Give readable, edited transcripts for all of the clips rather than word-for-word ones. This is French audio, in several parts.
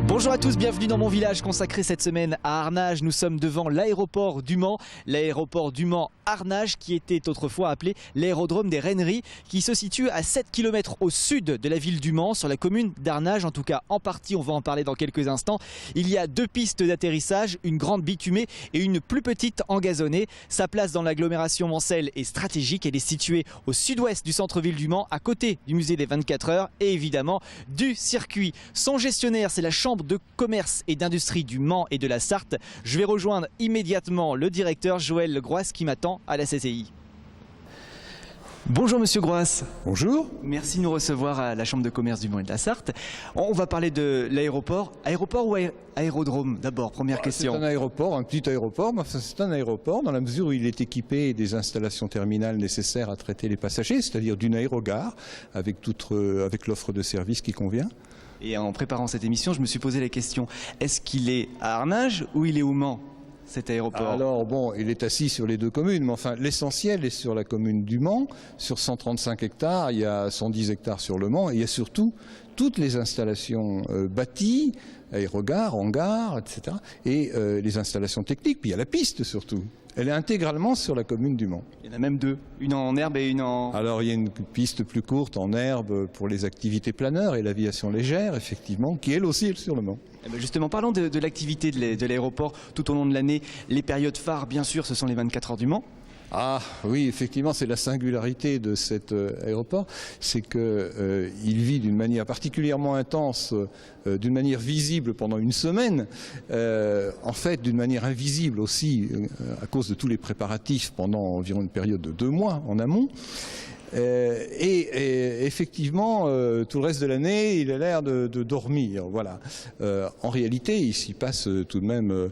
Bonjour à tous, bienvenue dans mon village consacré cette semaine à Arnage. Nous sommes devant l'aéroport du Mans, Arnage qui était autrefois appelé l'aérodrome des Renneries, qui se situe à 7 km au sud de la ville du Mans, sur la commune d'Arnage, en tout cas en partie, on va en parler dans quelques instants. Il y a 2 pistes d'atterrissage, une grande bitumée et une plus petite engazonnée. Sa place dans l'agglomération mancelle est stratégique, elle est située au sud-ouest du centre-ville du Mans, à côté du musée des 24 heures et évidemment du circuit. Son gestionnaire, c'est la Chambre de commerce et d'industrie du Mans et de la Sarthe. Je vais rejoindre immédiatement le directeur Joël Groisse qui m'attend à la CCI. Bonjour Monsieur Groisse. Bonjour. Merci de nous recevoir à la Chambre de commerce du Mans et de la Sarthe. On va parler de l'aéroport. Aéroport ou aérodrome d'abord, première question. C'est un aéroport, un petit aéroport, mais enfin, c'est un aéroport dans la mesure où il est équipé des installations terminales nécessaires à traiter les passagers, c'est-à-dire d'une aérogare avec l'offre de service qui convient. Et en préparant cette émission, je me suis posé la question, est-ce qu'il est à Arnage ou il est au Mans, cet aéroport? Alors bon, il est assis sur les 2 communes, mais enfin l'essentiel est sur la commune du Mans. Sur 135 hectares, il y a 110 hectares sur le Mans, et il y a surtout toutes les installations bâties, aérogares, hangars, etc. Et les installations techniques, puis il y a la piste surtout. Elle est intégralement sur la commune du Mans. Il y en a même 2, une en herbe et une en... Alors il y a une piste plus courte en herbe pour les activités planeurs et l'aviation légère, effectivement, qui elle aussi est sur le Mans. Eh bien justement, parlons de l'activité de l'aéroport tout au long de l'année. Les périodes phares, bien sûr, ce sont les 24 heures du Mans. Ah oui, effectivement, c'est la singularité de cet aéroport, c'est qu'il vit d'une manière particulièrement intense, d'une manière visible pendant une semaine, en fait d'une manière invisible aussi à cause de tous les préparatifs pendant environ une période de 2 mois en amont. Et effectivement, tout le reste de l'année, il a l'air de dormir. Voilà. En réalité, il s'y passe tout de même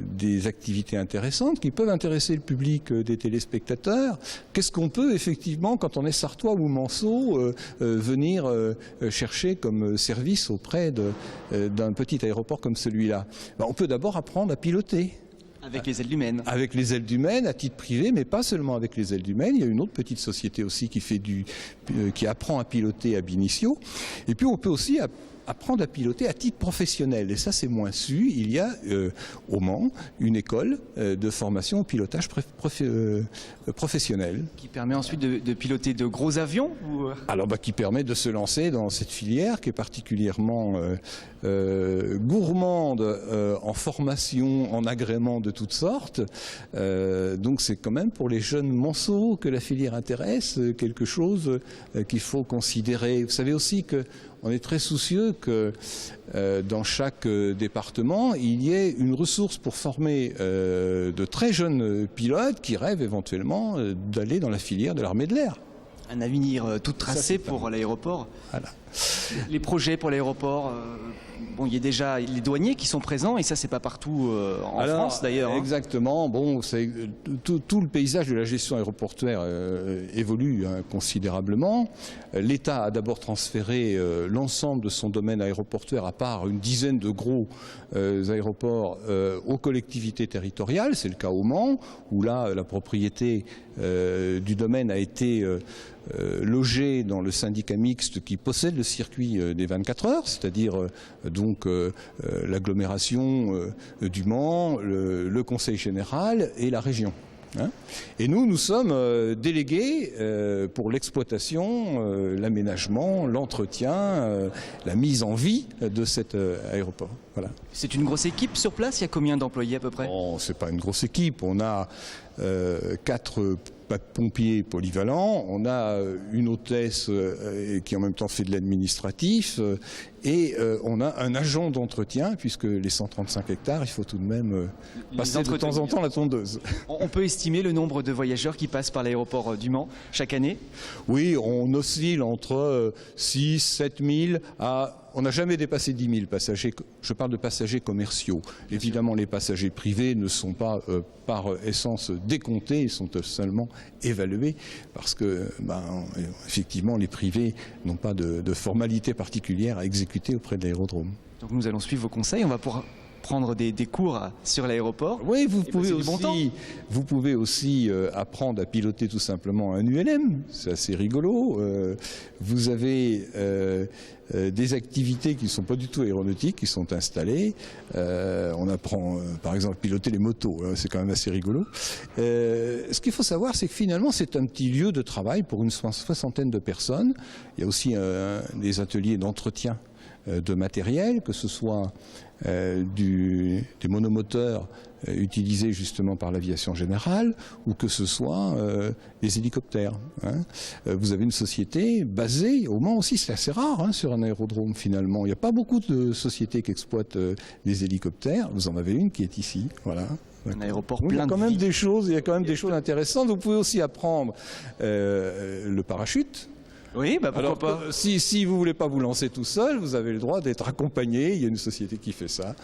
des activités intéressantes qui peuvent intéresser le public des téléspectateurs. Qu'est-ce qu'on peut effectivement, quand on est sartois ou manceau, venir chercher comme service auprès d'un petit aéroport comme celui-là? On peut d'abord apprendre à piloter. Avec les ailes du Maine. Avec les ailes du Maine, à titre privé, mais pas seulement avec les ailes du Maine. Il y a une autre petite société aussi qui apprend à piloter ab initio. Et puis on peut aussi apprendre à piloter à titre professionnel. Et ça, c'est moins su. Il y a au Mans une école de formation au pilotage professionnel. Qui permet ensuite de piloter de gros avions ou... Alors, qui permet de se lancer dans cette filière qui est particulièrement gourmande en formation, en agrément de toutes sortes. Donc, c'est quand même pour les jeunes manceaux que la filière intéresse, quelque chose qu'il faut considérer. Vous savez aussi que on est très soucieux que dans chaque département, il y ait une ressource pour former de très jeunes pilotes qui rêvent éventuellement d'aller dans la filière de l'armée de l'air. Un avenir tout tracé pour l'aéroport. Voilà. Les projets pour l'aéroport, il y a déjà les douaniers qui sont présents et ça c'est pas partout en France d'ailleurs. Exactement. Bon, tout le paysage de la gestion aéroportuaire évolue considérablement. L'État a d'abord transféré l'ensemble de son domaine aéroportuaire, à part une dizaine de gros aéroports, aux collectivités territoriales. C'est le cas au Mans, où là la propriété du domaine a été logée dans le syndicat mixte qui possède le circuit des 24 heures, c'est-à-dire donc l'agglomération du Mans, le Conseil général et la région. Et nous sommes délégués pour l'exploitation, l'aménagement, l'entretien, la mise en vie de cet aéroport. Voilà. C'est une grosse équipe sur place, il y a combien d'employés à peu près? Bon, c'est pas une grosse équipe, on a 4 pompiers polyvalents, on a une hôtesse qui en même temps fait de l'administratif et on a un agent d'entretien puisque les 135 hectares, il faut tout de même passer de temps en temps la tondeuse. On peut estimer le nombre de voyageurs qui passent par l'aéroport du Mans chaque année? Oui, on oscille entre 6 7 000 à... On n'a jamais dépassé 10 000 passagers. Je parle de passagers commerciaux. Évidemment, les passagers privés ne sont pas par essence décomptés, ils sont seulement évalués parce que, effectivement, les privés n'ont pas de formalité particulière à exécuter auprès de l'aérodrome. Donc nous allons suivre vos conseils. On va pouvoir prendre des cours sur l'aéroport. Oui, vous pouvez temps. aussi apprendre à piloter tout simplement un ULM, c'est assez rigolo. Vous avez des activités qui ne sont pas du tout aéronautiques, qui sont installées. On apprend par exemple à piloter les motos, hein, c'est quand même assez rigolo. Ce qu'il faut savoir, c'est que finalement c'est un petit lieu de travail pour une soixantaine de personnes. Il y a aussi des ateliers d'entretien de matériel, que ce soit des monomoteurs utilisés justement par l'aviation générale ou que ce soit des hélicoptères. Hein. Vous avez une société basée au Mans aussi, c'est assez rare hein, sur un aérodrome finalement. Il n'y a pas beaucoup de sociétés qui exploitent des hélicoptères. Vous en avez une qui est ici. Voilà. Un aéroport Il y plein a quand de même vie. des choses, il y a quand même des choses intéressantes. Vous pouvez aussi apprendre le parachute. Oui, bah pourquoi Alors, pas. si vous ne voulez pas vous lancer tout seul, vous avez le droit d'être accompagné. Il y a une société qui fait ça.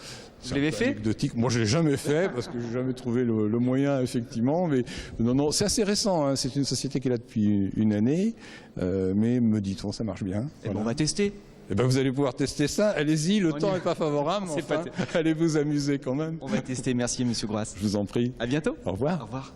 Vous l'avez fait ? Anecdotique. Moi, je ne l'ai jamais fait parce que je n'ai jamais trouvé le moyen, effectivement. Mais non, c'est assez récent. Hein. C'est une société qui est là depuis une année. Mais me dit-on, ça marche bien. Eh ben, on va tester. Eh ben, vous allez pouvoir tester ça. Allez-y, le temps n'est pas favorable. Mais enfin, allez vous amuser quand même. On va tester. Merci, Monsieur Gras. Je vous en prie. À bientôt. Au revoir. Au revoir.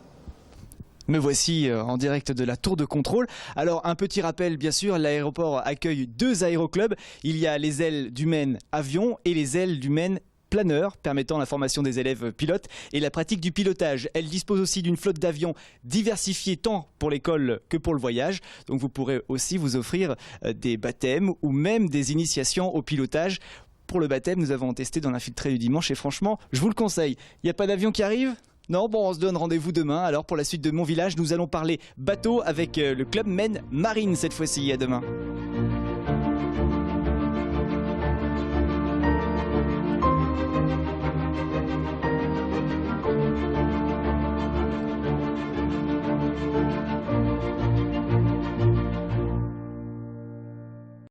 Me voici en direct de la tour de contrôle. Alors un petit rappel bien sûr, l'aéroport accueille 2 aéroclubs. Il y a les ailes du Maine avion et les ailes du Maine planeur, permettant la formation des élèves pilotes et la pratique du pilotage. Elle dispose aussi d'une flotte d'avions diversifiée tant pour l'école que pour le voyage. Donc vous pourrez aussi vous offrir des baptêmes ou même des initiations au pilotage. Pour le baptême, nous avons testé dans l'infiltré du dimanche et franchement, je vous le conseille. Il n'y a pas d'avion qui arrive ? Non, bon, on se donne rendez-vous demain. Alors pour la suite de Mon Village, nous allons parler bateau avec le club Maine Marine cette fois-ci. À demain.